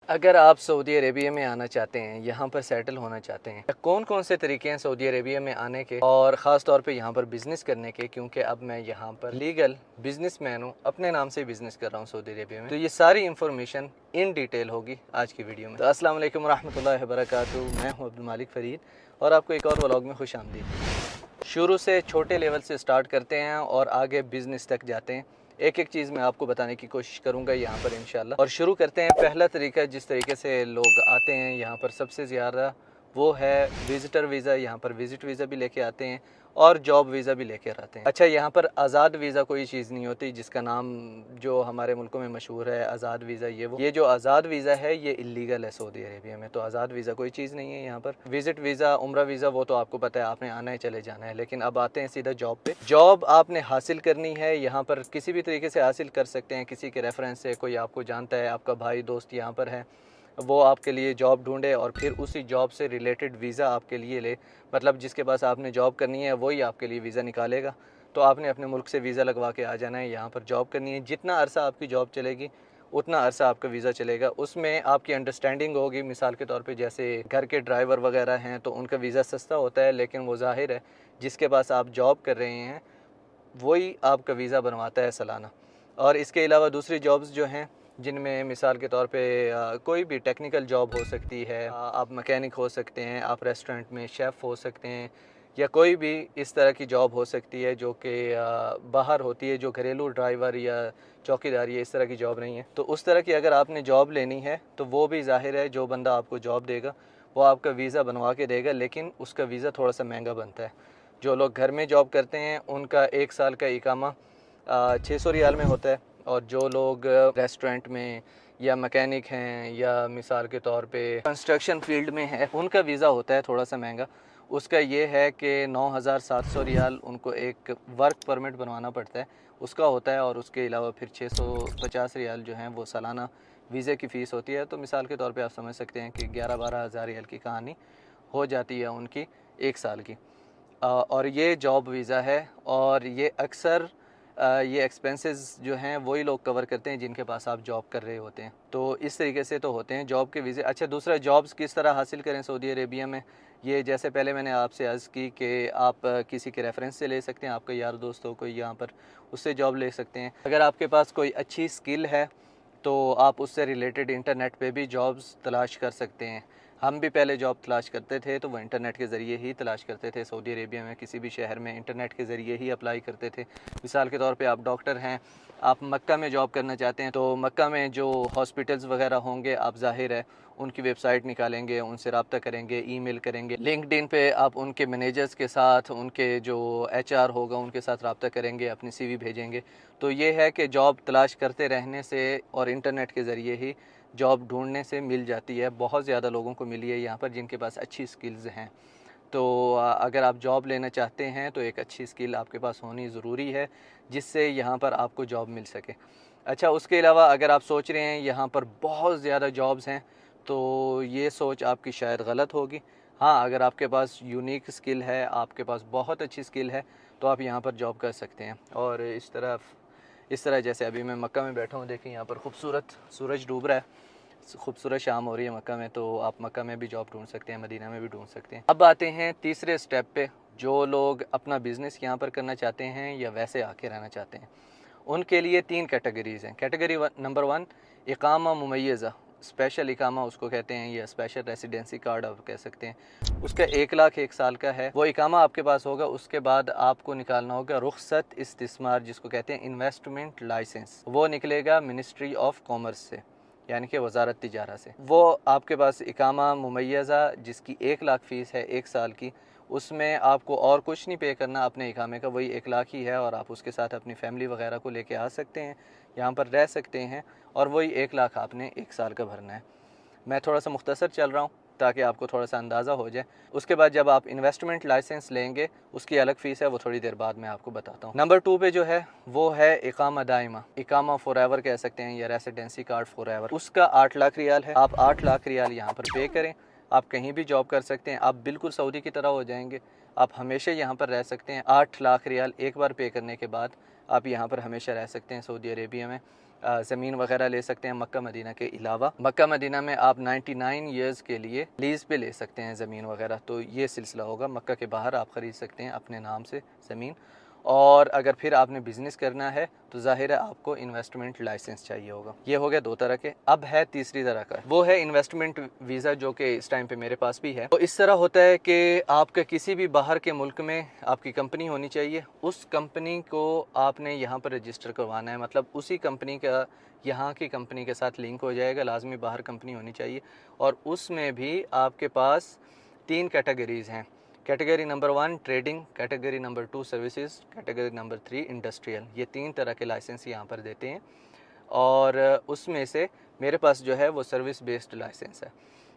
अगर आप Saudi Arabia में आना चाहते हैं, यहाँ पर सेटल होना चाहते हैं, कौन कौन से तरीके हैं सऊदी अरेबिया में आने के और ख़ास तौर पे यहाँ पर बिज़नेस करने के, क्योंकि अब मैं यहाँ पर लीगल बिजनेसमैन हूँ, अपने नाम से बिज़नेस कर रहा हूँ सऊदी अरेबिया में। तो ये सारी इन्फॉर्मेशन इन डिटेल होगी आज की वीडियो में। तो अस्सलाम वालेकुम रहमतुल्लाहि व बरकातहू। मैं हूँ अब्दुल मालिक फ़रीद और आपको एक और व्लॉग में खुश आमदीद। शुरू से छोटे लेवल से स्टार्ट करते हैं और आगे बिज़नेस तक जाते हैं। एक एक चीज़ मैं आपको बताने की कोशिश करूंगा यहाँ पर इंशाल्लाह। और शुरू करते हैं। पहला तरीका जिस तरीके से लोग आते हैं यहाँ पर सबसे ज़्यादा वो है विज़िटर वीज़ा। यहाँ पर विज़िट वीज़ा भी लेके आते हैं और जॉब वीज़ा भी लेकर आते हैं। अच्छा, यहाँ पर आज़ाद वीज़ा कोई चीज़ नहीं होती, जिसका नाम जो हमारे मुल्कों में मशहूर है आज़ाद वीज़ा, ये जो आज़ाद वीज़ा है ये इलीगल है सऊदी अरेबिया में। तो आज़ाद वीज़ा कोई चीज़ नहीं है यहाँ पर। विज़िट वीज़ा, उम्रा वीज़ा, वो तो आपको पता है, आपने आना है चले जाना है। लेकिन अब आते हैं सीधा जॉब पे। जॉब आपने हासिल करनी है यहाँ पर, किसी भी तरीके से हासिल कर सकते हैं, किसी के रेफरेंस से, कोई आपको जानता है, आपका भाई दोस्त यहाँ पर है, वो आपके लिए जॉब ढूंढे और फिर उसी जॉब से रिलेटेड वीज़ा आपके लिए ले, मतलब जिसके पास आपने जॉब करनी है वही आपके लिए वीज़ा निकालेगा। तो आपने अपने मुल्क से वीज़ा लगवा के आ जाना है, यहाँ पर जॉब करनी है। जितना अरसा आपकी जॉब चलेगी उतना अरसा आपका वीज़ा चलेगा। उसमें आपकी अंडरस्टैंडिंग होगी। मिसाल के तौर पे जैसे घर के ड्राइवर वगैरह हैं तो उनका वीज़ा सस्ता होता है, लेकिन वो ज़ाहिर है जिसके पास आप जॉब कर रहे हैं वही आपका वीज़ा बनवाता है सालाना। और इसके अलावा दूसरी जॉब्स जो हैं, जिनमें मिसाल के तौर पे कोई भी टेक्निकल जॉब हो सकती है, आप मैकेनिक हो सकते हैं, आप रेस्टोरेंट में शेफ़ हो सकते हैं, या कोई भी इस तरह की जॉब हो सकती है जो कि बाहर होती है, जो घरेलू ड्राइवर या चौकीदारी है, इस तरह की जॉब नहीं है। तो उस तरह की अगर आपने जॉब लेनी है तो वो भी ज़ाहिर है जो बंदा आपको जॉब देगा वो आपका वीज़ा बनवा के देगा, लेकिन उसका वीज़ा थोड़ा सा महंगा बनता है। जो लोग घर में जॉब करते हैं उनका 1 साल का इकामा 600 रियाल में होता है, और जो लोग रेस्टोरेंट में या मैकेनिक हैं या मिसाल के तौर पे कंस्ट्रक्शन फील्ड में है उनका वीज़ा होता है थोड़ा सा महंगा। उसका ये है कि 9700 रियाल उनको एक वर्क परमिट बनवाना पड़ता है, उसका होता है। और उसके अलावा फिर 650 रियाल जो हैं वो सालाना वीज़े की फ़ीस होती है। तो मिसाल के तौर पे आप समझ सकते हैं कि 11-12 हज़ार रियाल की कहानी हो जाती है उनकी 1 साल की। और ये जॉब वीज़ा है, और ये अक्सर ये एक्सपेंसेस जो हैं वही लोग कवर करते हैं जिनके पास आप जॉब कर रहे होते हैं। तो इस तरीके से तो होते हैं जॉब के वीज़े। अच्छा, दूसरा जॉब्स किस तरह हासिल करें सऊदी अरेबिया में, ये जैसे पहले मैंने आपसे अर्ज़ की कि आप किसी के रेफरेंस से ले सकते हैं, आपका यार दोस्त हो कोई यहाँ पर, उससे जॉब ले सकते हैं। अगर आपके पास कोई अच्छी स्किल है तो आप उससे रिलेटेड इंटरनेट पे भी जॉब्स तलाश कर सकते हैं। हम भी पहले जॉब तलाश करते थे तो वो इंटरनेट के ज़रिए ही तलाश करते थे। सऊदी अरेबिया में किसी भी शहर में इंटरनेट के ज़रिए ही अप्लाई करते थे। मिसाल के तौर पे आप डॉक्टर हैं, आप मक्का में जॉब करना चाहते हैं, तो मक्का में जो हॉस्पिटल्स वगैरह होंगे आप ज़ाहिर है उनकी वेबसाइट निकालेंगे, उनसे रब्ता करेंगे, ईमेल करेंगे। लिंक्डइन पे आप उनके मैनेजर्स के साथ, उनके जो एचआर होगा उनके साथ रब्ता करेंगे, अपनी सीवी भेजेंगे। तो ये है कि जॉब तलाश करते रहने से और इंटरनेट के ज़रिए ही जॉब ढूंढने से मिल जाती है। बहुत ज़्यादा लोगों को मिली है यहाँ पर जिनके पास अच्छी स्किल्स हैं। तो अगर आप जॉब लेना चाहते हैं तो एक अच्छी स्किल आपके पास होनी ज़रूरी है जिससे यहाँ पर आपको जॉब मिल सके। अच्छा, उसके अलावा अगर आप सोच रहे हैं यहाँ पर बहुत ज़्यादा जॉब्स हैं तो ये सोच आपकी शायद गलत होगी। हाँ, अगर आपके पास यूनिक स्किल है, आपके पास बहुत अच्छी स्किल है, तो आप यहाँ पर जॉब कर सकते हैं। और इस तरह जैसे अभी मैं मक्का में बैठा हूँ, देखिए यहाँ पर खूबसूरत सूरज डूब रहा है, खूबसूरत शाम हो रही है मक्का में, तो आप मक्का में भी जॉब ढूंढ सकते हैं, मदीना में भी ढूंढ सकते हैं। अब आते हैं तीसरे स्टेप पे। जो लोग अपना बिज़नेस यहाँ पर करना चाहते हैं या वैसे आके रहना चाहते हैं, उनके लिए 3 कैटेगरीज़ हैं। कैटेगरी नंबर 1 इकामा मुमय्यज़ा, स्पेशल इकामा उसको कहते हैं, या स्पेशल रेसिडेंसी कार्ड आप कह सकते हैं। उसका 1 लाख 1 साल का है, वो इकामा आपके पास होगा। उसके बाद आपको निकालना होगा रुखसत इस्तिस्मार, जिसको कहते हैं इन्वेस्टमेंट लाइसेंस। वो निकलेगा मिनिस्ट्री ऑफ कॉमर्स से, यानी कि वजारत तिजारा से। वो आपके पास इकामा मुमय्यज़ा जिसकी 1 लाख फ़ीस है 1 साल की, उसमें आपको और कुछ नहीं पे करना अपने इकामे का, वही 1 लाख ही है। और आप उसके साथ अपनी फैमिली वगैरह को लेके आ सकते हैं, यहाँ पर रह सकते हैं, और वही 1 लाख आपने 1 साल का भरना है। मैं थोड़ा सा मुख्तसर चल रहा हूँ ताकि आपको थोड़ा सा अंदाज़ा हो जाए। उसके बाद जब आप इन्वेस्टमेंट लाइसेंस लेंगे उसकी अलग फ़ीस है, वो थोड़ी देर बाद मैं आपको बताता हूँ। नंबर 2 पे जो है वो है इकामा दाइमा, इकामा फॉरएवर कह सकते हैं, या रेसिडेंसी कार्ड फॉरएवर। उसका 8 लाख रियाल है। आप 8 लाख रियाल यहाँ पर पे करें, आप कहीं भी जॉब कर सकते हैं, आप बिल्कुल सऊदी की तरह हो जाएंगे, आप हमेशा यहाँ पर रह सकते हैं। 8 लाख रियाल एक बार पे करने के बाद आप यहाँ पर हमेशा रह सकते हैं सऊदी अरेबिया में। ज़मीन वगैरह ले सकते हैं मक्का मदीना के अलावा। मक्का मदीना में आप 99 इयर्स के लिए लीज़ पे ले सकते हैं ज़मीन वगैरह, तो ये सिलसिला होगा। मक्का के बाहर आप ख़रीद सकते हैं अपने नाम से ज़मीन। और अगर फिर आपने बिज़नेस करना है तो ज़ाहिर है आपको इन्वेस्टमेंट लाइसेंस चाहिए होगा। ये हो गया 2 तरह के। अब है तीसरी तरह का, वो है इन्वेस्टमेंट वीज़ा, जो कि इस टाइम पे मेरे पास भी है। तो इस तरह होता है कि आपके किसी भी बाहर के मुल्क में आपकी कंपनी होनी चाहिए, उस कंपनी को आपने यहाँ पर रजिस्टर करवाना है, मतलब उसी कंपनी का यहाँ की कंपनी के साथ लिंक हो जाएगा। लाजमी बाहर कंपनी होनी चाहिए और उसमें भी आपके पास 3 कैटेगरीज़ हैं। Category number 1 trading, category number 2 services, category number 3 industrial. ये 3 तरह के लाइसेंस यहाँ पर देते हैं और उसमें से मेरे पास जो है वो सर्विस बेस्ड लाइसेंस है।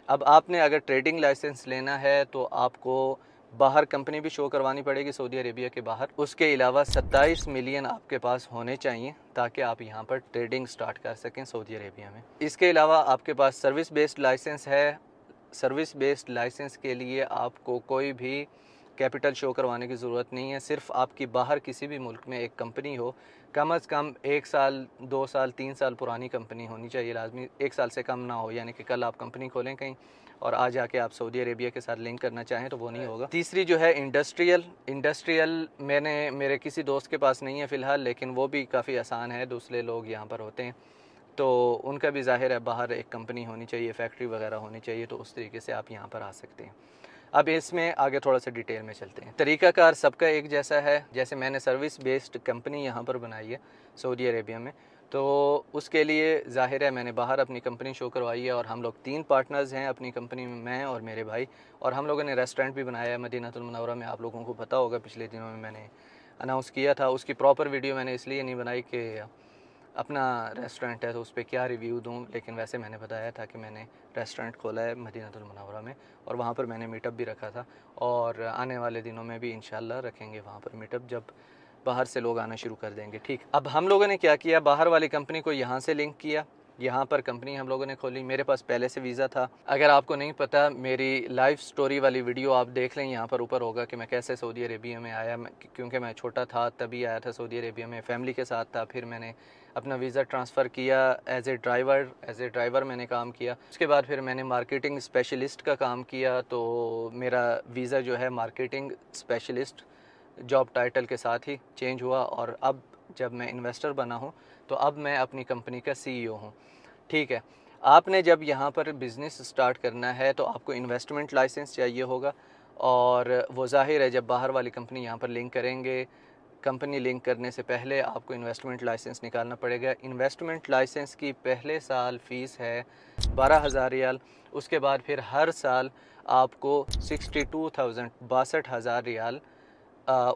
अब आपने अगर ट्रेडिंग लाइसेंस लेना है तो आपको बाहर कंपनी भी शो करवानी पड़ेगी सऊदी अरेबिया के बाहर। उसके अलावा 27 मिलियन आपके पास होने चाहिए ताकि आप यहाँ पर ट्रेडिंग स्टार्ट कर सकें सऊदी अरेबिया में। इसके अलावा आपके पास सर्विस बेस्ड लाइसेंस है। सर्विस बेस्ड लाइसेंस के लिए आपको कोई भी कैपिटल शो करवाने की ज़रूरत नहीं है। सिर्फ आपकी बाहर किसी भी मुल्क में एक कंपनी हो, कम अज़ कम 1 साल 2 साल 3 साल पुरानी कंपनी होनी चाहिए, लाजमी 1 साल से कम ना हो। यानी कि कल आप कंपनी खोलें कहीं और आज आके आप सऊदी अरेबिया के साथ लिंक करना चाहें तो वो नहीं होगा। तीसरी जो है इंडस्ट्रियल मैंने मेरे किसी दोस्त के पास नहीं है फ़िलहाल, लेकिन वो भी काफ़ी आसान है। दूसरे लोग यहाँ पर होते हैं तो उनका भी ज़ाहिर है बाहर एक कंपनी होनी चाहिए, फैक्ट्री वगैरह होनी चाहिए, तो उस तरीके से आप यहाँ पर आ सकते हैं। अब इसमें आगे थोड़ा सा डिटेल में चलते हैं। तरीक़ाकार सबका एक जैसा है। जैसे मैंने सर्विस बेस्ड कंपनी यहाँ पर बनाई है सऊदी अरेबिया में, तो उसके लिए ज़ाहिर है मैंने बाहर अपनी कंपनी शो करवाई है और हम लोग 3 पार्टनर्स हैं अपनी कंपनी में, मैं और मेरे भाई। और हम लोगों ने रेस्टोरेंट भी बनाया है मदीनातुल मुनव्वरा में। आप लोगों को पता होगा पिछले दिनों में मैंने अनाउंस किया था। उसकी प्रॉपर वीडियो मैंने इसलिए नहीं बनाई कि अपना रेस्टोरेंट है तो उस पर क्या रिव्यू दूँ, लेकिन वैसे मैंने बताया था कि मैंने रेस्टोरेंट खोला है मदीनातुल मुनव्वरा में और वहाँ पर मैंने मीटअप भी रखा था और आने वाले दिनों में भी इंशाल्लाह रखेंगे वहाँ पर मीटअप, जब बाहर से लोग आना शुरू कर देंगे। ठीक, अब हम लोगों ने क्या किया, बाहर वाली कंपनी को यहाँ से लिंक किया, यहाँ पर कंपनी हम लोगों ने खोली। मेरे पास पहले से वीज़ा था। अगर आपको नहीं पता, मेरी लाइफ स्टोरी वाली वीडियो आप देख लें, यहाँ पर ऊपर होगा कि मैं कैसे सऊदी अरेबिया में आया। क्योंकि मैं छोटा था तभी आया था सऊदी अरेबिया में, फ़ैमिली के साथ था। फिर मैंने अपना वीज़ा ट्रांसफ़र किया एज ए ड्राइवर मैंने काम किया। उसके बाद फिर मैंने मार्केटिंग स्पेशलिस्ट का काम किया, तो मेरा वीज़ा जो है मार्केटिंग स्पेशलिस्ट जॉब टाइटल के साथ ही चेंज हुआ। और अब जब मैं इन्वेस्टर बना हूँ तो अब मैं अपनी कंपनी का CEO हूँ। ठीक है, आपने जब यहाँ पर बिज़नेस स्टार्ट करना है तो आपको इन्वेस्टमेंट लाइसेंस चाहिए होगा और वो ज़ाहिर है जब बाहर वाली कंपनी यहाँ पर लिंक करेंगे, कंपनी लिंक करने से पहले आपको इन्वेस्टमेंट लाइसेंस निकालना पड़ेगा। इन्वेस्टमेंट लाइसेंस की पहले साल फ़ीस है 12,000 रियाल। उसके बाद फिर हर साल आपको 62,000 रियाल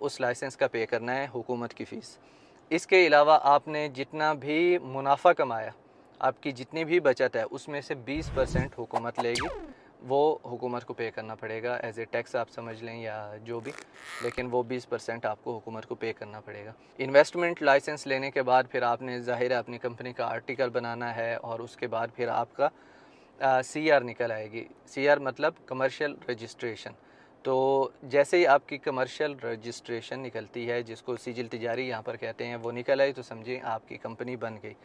उस लाइसेंस का पे करना है, हुकूमत की फ़ीस। इसके अलावा आपने जितना भी मुनाफा कमाया, आपकी जितनी भी बचत है, उसमें से 20% हुकूमत लेगी, वो हुकूमत को पे करना पड़ेगा एज ए टैक्स आप समझ लें या जो भी, लेकिन वो 20% आपको हुकूमत को पे करना पड़ेगा। इन्वेस्टमेंट लाइसेंस लेने के बाद फिर आपने ज़ाहिर है अपनी कंपनी का आर्टिकल बनाना है और उसके बाद फिर आपका CR निकल आएगी। CR मतलब कमर्शियल रजिस्ट्रेशन। तो जैसे ही आपकी कमर्शियल रजिस्ट्रेशन निकलती है, जिसको सिजिल तिजारी यहाँ पर कहते हैं, वो निकल आई तो समझिए आपकी कंपनी बन गई।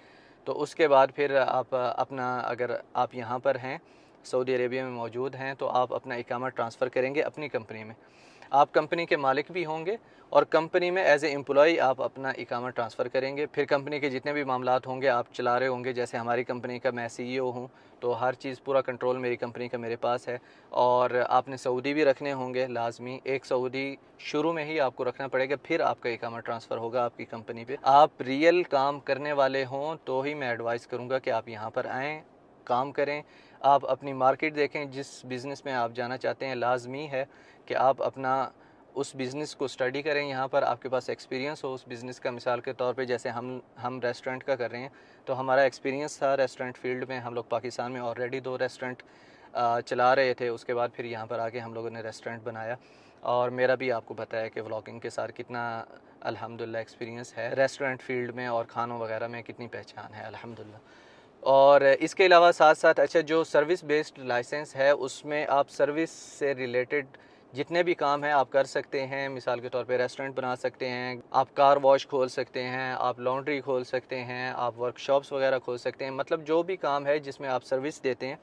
तो उसके बाद फिर आप अपना, अगर आप यहाँ पर हैं सऊदी अरेबिया में मौजूद हैं, तो आप अपना इकामा ट्रांसफ़र करेंगे अपनी कंपनी में। आप कंपनी के मालिक भी होंगे और कंपनी में एज ए एम्प्लॉई आप अपना इकामा ट्रांसफ़र करेंगे। फिर कंपनी के जितने भी मामलात होंगे आप चला रहे होंगे। जैसे हमारी कंपनी का मैं CEO हूँ, तो हर चीज़ पूरा कंट्रोल मेरी कंपनी का मेरे पास है। और आपने सऊदी भी रखने होंगे लाजमी, एक सऊदी शुरू में ही आपको रखना पड़ेगा, फिर आपका इकामा ट्रांसफ़र होगा आपकी कंपनी पे। आप रियल काम करने वाले हों तो ही मैं एडवाइस करूँगा कि आप यहाँ पर आएँ, काम करें, आप अपनी मार्केट देखें। जिस बिज़नेस में आप जाना चाहते हैं लाजमी है कि आप अपना उस बिज़नेस को स्टडी करें, यहाँ पर आपके पास एक्सपीरियंस हो उस बिज़नेस का। मिसाल के तौर पे जैसे हम रेस्टोरेंट का कर रहे हैं, तो हमारा एक्सपीरियंस था रेस्टोरेंट फील्ड में। हम लोग पाकिस्तान में ऑलरेडी 2 रेस्टोरेंट चला रहे थे। उसके बाद फिर यहाँ पर आके हम लोगों ने रेस्टोरेंट बनाया और मेरा भी आपको पता है कि व्लॉगिंग के साथ कितना अल्हम्दुलिल्लाह एक्सपीरियंस है रेस्टोरेंट फील्ड में और खानों वगैरह में कितनी पहचान है अल्हम्दुलिल्लाह। और इसके अलावा साथ साथ अच्छा, जो सर्विस बेस्ड लाइसेंस है उसमें आप सर्विस से रिलेटेड जितने भी काम हैं आप कर सकते हैं। मिसाल के तौर पे रेस्टोरेंट बना सकते हैं, आप कार वॉश खोल सकते हैं, आप लॉन्ड्री खोल सकते हैं, आप वर्कशॉप्स वगैरह खोल सकते हैं। मतलब जो भी काम है जिसमें आप सर्विस देते हैं